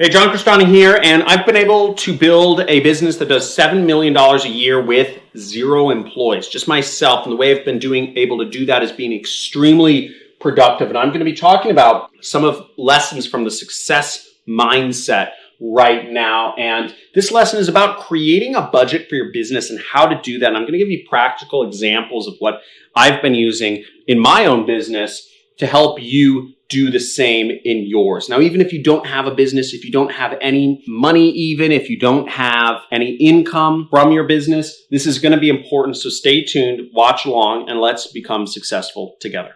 Hey, John Crestani here, and I've been able to build a business that does $7 million a year with 0 employees, just myself. And the way I've been able to do that is being extremely productive. And I'm going to be talking about some of lessons from the success mindset right now. And this lesson is about creating a budget for your business and how to do that. And I'm going to give you practical examples of what I've been using in my own business to help you do the same in yours. Now, even if you don't have a business, if you don't have any money, even if you don't have any income from your business, this is going to be important. So stay tuned, watch along, and let's become successful together.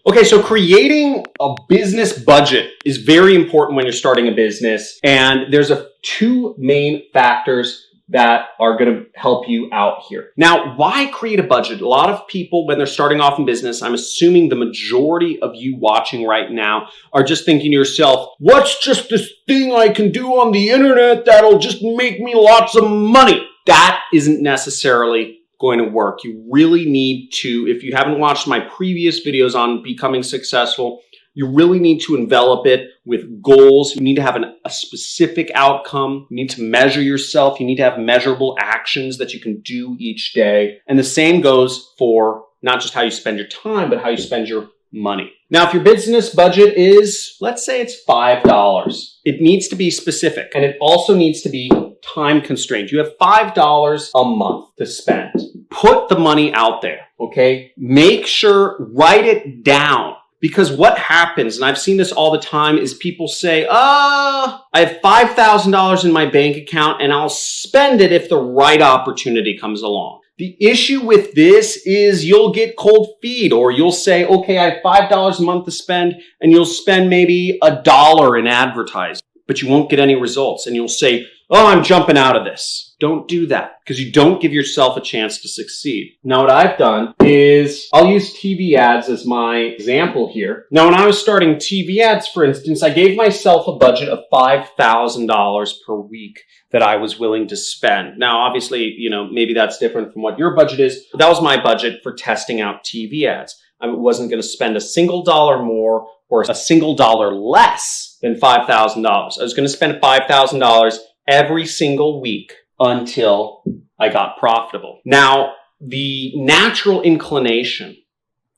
Okay, so creating a business budget is very important when you're starting a business. And there's two main factors that are going to help you out here. Now, why create a budget? A lot of people, when they're starting off in business, I'm assuming the majority of you watching right now are just thinking to yourself, what's just this thing I can do on the internet that'll just make me lots of money? That isn't necessarily going to work. You really need to, if you haven't watched my previous videos on becoming successful, you really need to envelop it with goals. You need to have a specific outcome. You need to measure yourself. You need to have measurable actions that you can do each day. And the same goes for not just how you spend your time, but how you spend your money. Now, if your business budget is, let's say it's $5, it needs to be specific, and it also needs to be time constrained. You have $5 a month to spend. Put the money out there, okay? Make sure, write it down. Because what happens, and I've seen this all the time, is people say, I have $5,000 in my bank account and I'll spend it if the right opportunity comes along. The issue with this is you'll get cold feet, or you'll say, okay, I have $5 a month to spend, and you'll spend maybe $1 in advertising, but you won't get any results. And you'll say, oh, I'm jumping out of this. Don't do that, because you don't give yourself a chance to succeed. Now, what I've done is I'll use TV ads as my example here. Now, when I was starting TV ads, for instance, I gave myself a budget of $5,000 per week that I was willing to spend. Now, obviously, maybe that's different from what your budget is. But that was my budget for testing out TV ads. I wasn't going to spend a single dollar more or a single dollar less than $5,000. I was going to spend $5,000 every single week until I got profitable. Now, the natural inclination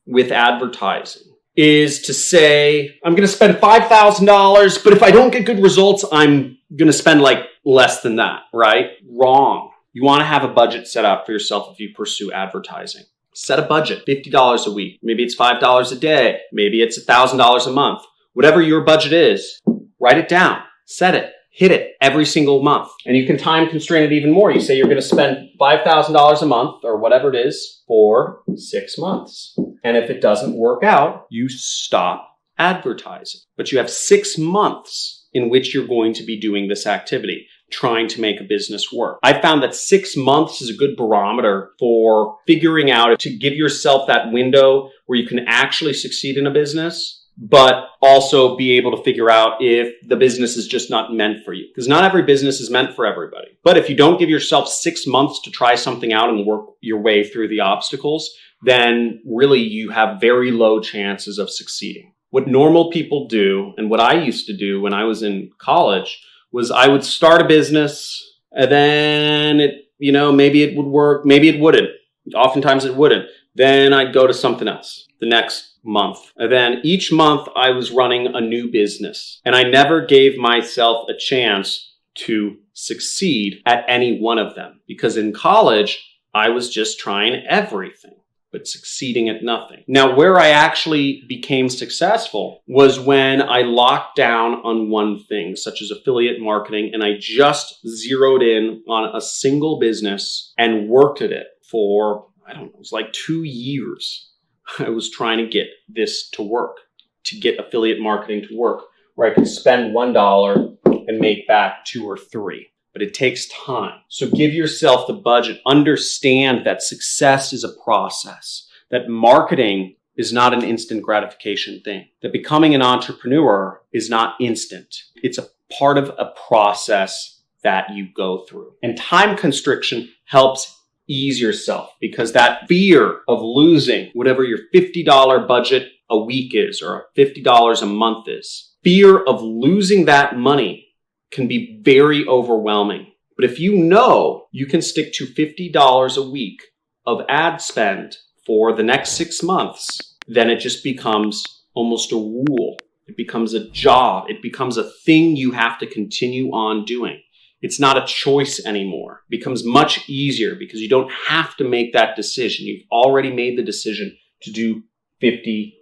with advertising is to say, I'm going to spend $5,000, but if I don't get good results, I'm going to spend less than that, right? Wrong. You want to have a budget set up for yourself if you pursue advertising. Set a budget, $50 a week. Maybe it's $5 a day. Maybe it's $1,000 a month. Whatever your budget is, write it down, set it. Hit it every single month. And you can time constrain it even more. You say you're going to spend $5,000 a month or whatever it is for 6 months. And if it doesn't work out, you stop advertising. But you have 6 months in which you're going to be doing this activity, trying to make a business work. I found that 6 months is a good barometer for figuring out to give yourself that window where you can actually succeed in a business, but also be able to figure out if the business is just not meant for you. Because not every business is meant for everybody. But if you don't give yourself 6 months to try something out and work your way through the obstacles, then really you have very low chances of succeeding. What normal people do, and what I used to do when I was in college, was I would start a business and then maybe it would work, maybe it wouldn't. Oftentimes it wouldn't. Then I'd go to something else the next month. And then each month I was running a new business, and I never gave myself a chance to succeed at any one of them, because in college I was just trying everything but succeeding at nothing. Now, where I actually became successful was when I locked down on one thing, such as affiliate marketing, and I just zeroed in on a single business and worked at it for, it was 2 years. I was trying to get this to work, to get affiliate marketing to work, where I could spend $1 and make back 2 or 3. But it takes time. So give yourself the budget. Understand that success is a process, that marketing is not an instant gratification thing, that becoming an entrepreneur is not instant. It's a part of a process that you go through. And time constriction helps ease yourself, because that fear of losing whatever your $50 budget a week is or $50 a month is, fear of losing that money can be very overwhelming. But if you know you can stick to $50 a week of ad spend for the next 6 months, then it just becomes almost a rule. It becomes a job. It becomes a thing you have to continue on doing. It's not a choice anymore. It becomes much easier because you don't have to make that decision. You've already made the decision to do $50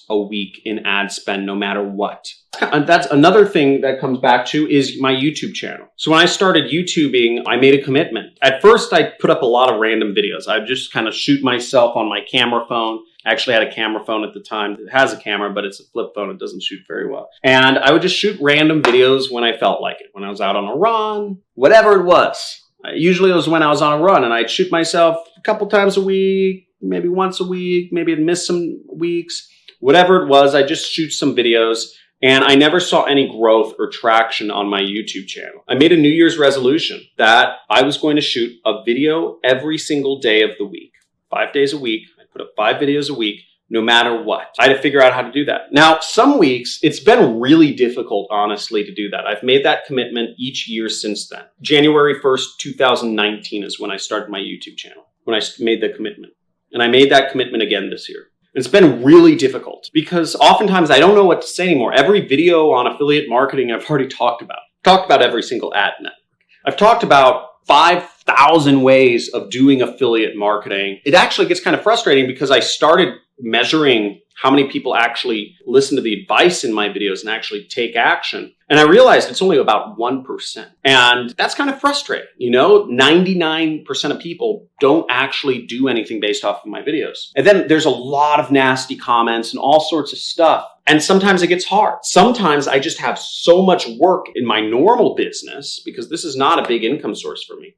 a week in ad spend no matter what. And that's another thing that comes back to is my YouTube channel. So when I started YouTubing, I made a commitment. At first, I put up a lot of random videos. I just kind of shoot myself on my camera phone. I actually had a camera phone at the time. It has a camera, but it's a flip phone. It doesn't shoot very well. And I would just shoot random videos when I felt like it. When I was out on a run, whatever it was. Usually it was when I was on a run, and I'd shoot myself a couple times a week, maybe once a week, maybe I'd miss some weeks. Whatever it was, I just shoot some videos. And I never saw any growth or traction on my YouTube channel. I made a New Year's resolution that I was going to shoot a video every single day of the week. 5 days a week. I put up 5 videos a week, no matter what. I had to figure out how to do that. Now, some weeks, it's been really difficult, honestly, to do that. I've made that commitment each year since then. January 1st, 2019 is when I started my YouTube channel, when I made the commitment. And I made that commitment again this year. It's been really difficult because oftentimes I don't know what to say anymore. Every video on affiliate marketing I've already talked about. Talked about every single ad network. I've talked about 5,000 ways of doing affiliate marketing. It actually gets kind of frustrating because I started measuring how many people actually listen to the advice in my videos and actually take action. And I realized it's only about 1%. And that's kind of frustrating. 99% of people don't actually do anything based off of my videos. And then there's a lot of nasty comments and all sorts of stuff. And sometimes it gets hard. Sometimes I just have so much work in my normal business because this is not a big income source for me.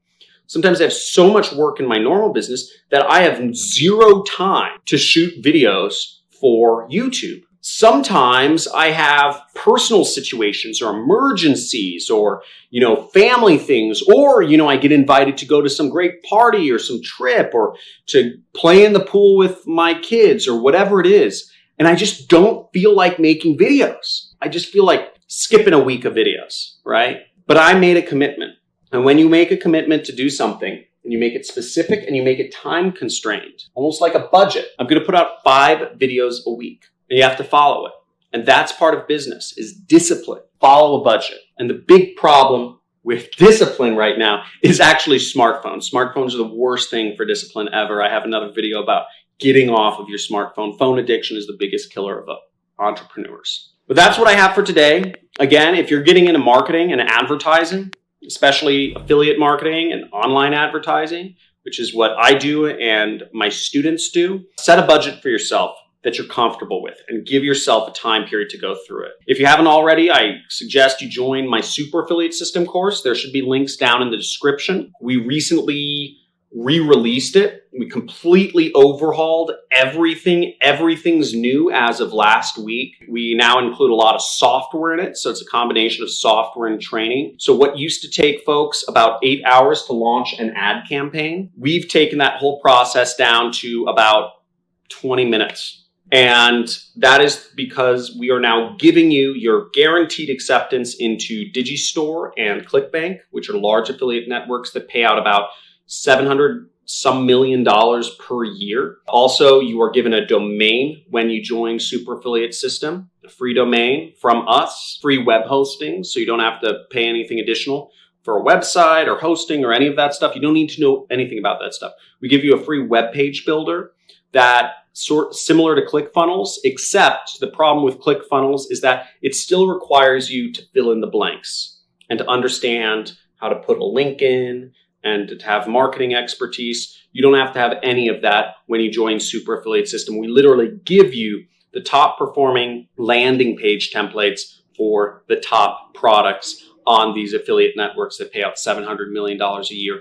Sometimes I have so much work in my normal business that I have zero time to shoot videos for YouTube. Sometimes I have personal situations or emergencies or, family things, or, I get invited to go to some great party or some trip or to play in the pool with my kids or whatever it is. And I just don't feel like making videos. I just feel like skipping a week of videos, right? But I made a commitment. And when you make a commitment to do something, and you make it specific and you make it time constrained, almost like a budget, I'm going to put out 5 videos a week. And you have to follow it. And that's part of business, is discipline. Follow a budget. And the big problem with discipline right now is actually smartphones. Smartphones are the worst thing for discipline ever. I have another video about getting off of your smartphone. Phone addiction is the biggest killer of entrepreneurs. But that's what I have for today. Again, if you're getting into marketing and advertising, especially affiliate marketing and online advertising, which is what I do and my students do, set a budget for yourself that you're comfortable with and give yourself a time period to go through it. If you haven't already, I suggest you join my Super Affiliate System course. There should be links down in the description. We recently re-released it. We completely overhauled everything. Everything's new as of last week. We now include a lot of software in it. So it's a combination of software and training. So what used to take folks about 8 hours to launch an ad campaign, we've taken that whole process down to about 20 minutes. And that is because we are now giving you your guaranteed acceptance into Digistore and ClickBank, which are large affiliate networks that pay out about $700 some million per year. Also, you are given a domain when you join Super Affiliate System, a free domain from us, free web hosting, so you don't have to pay anything additional for a website or hosting or any of that stuff. You don't need to know anything about that stuff. We give you a free web page builder that similar to ClickFunnels, except the problem with ClickFunnels is that it still requires you to fill in the blanks and to understand how to put a link in and to have marketing expertise. You don't have to have any of that when you join Super Affiliate System. We literally give you the top performing landing page templates for the top products on these affiliate networks that pay out $700 million a year.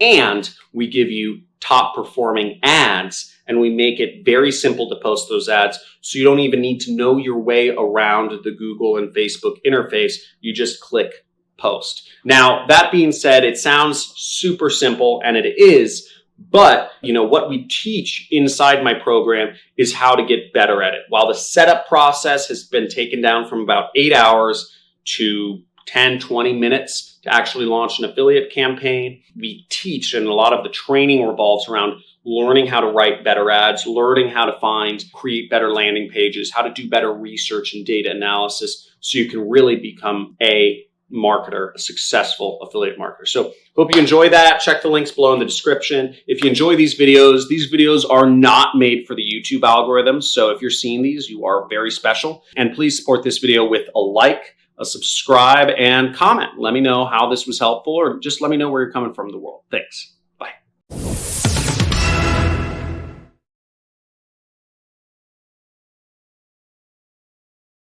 And we give you top performing ads, and we make it very simple to post those ads. So you don't even need to know your way around the Google and Facebook interface. You just click post. Now, that being said, it sounds super simple, and it is, But, what we teach inside my program is how to get better at it. While the setup process has been taken down from about 8 hours to 10, 20 minutes to actually launch an affiliate campaign, we teach, and a lot of the training revolves around learning how to write better ads, learning how to create better landing pages, how to do better research and data analysis so you can really become a marketer, a successful affiliate marketer. So hope you enjoy that. Check the links below in the description. If you enjoy these videos are not made for the YouTube algorithm. So if you're seeing these, you are very special. And please support this video with a like, a subscribe, and comment. Let me know how this was helpful, or just let me know where you're coming from in the world. Thanks.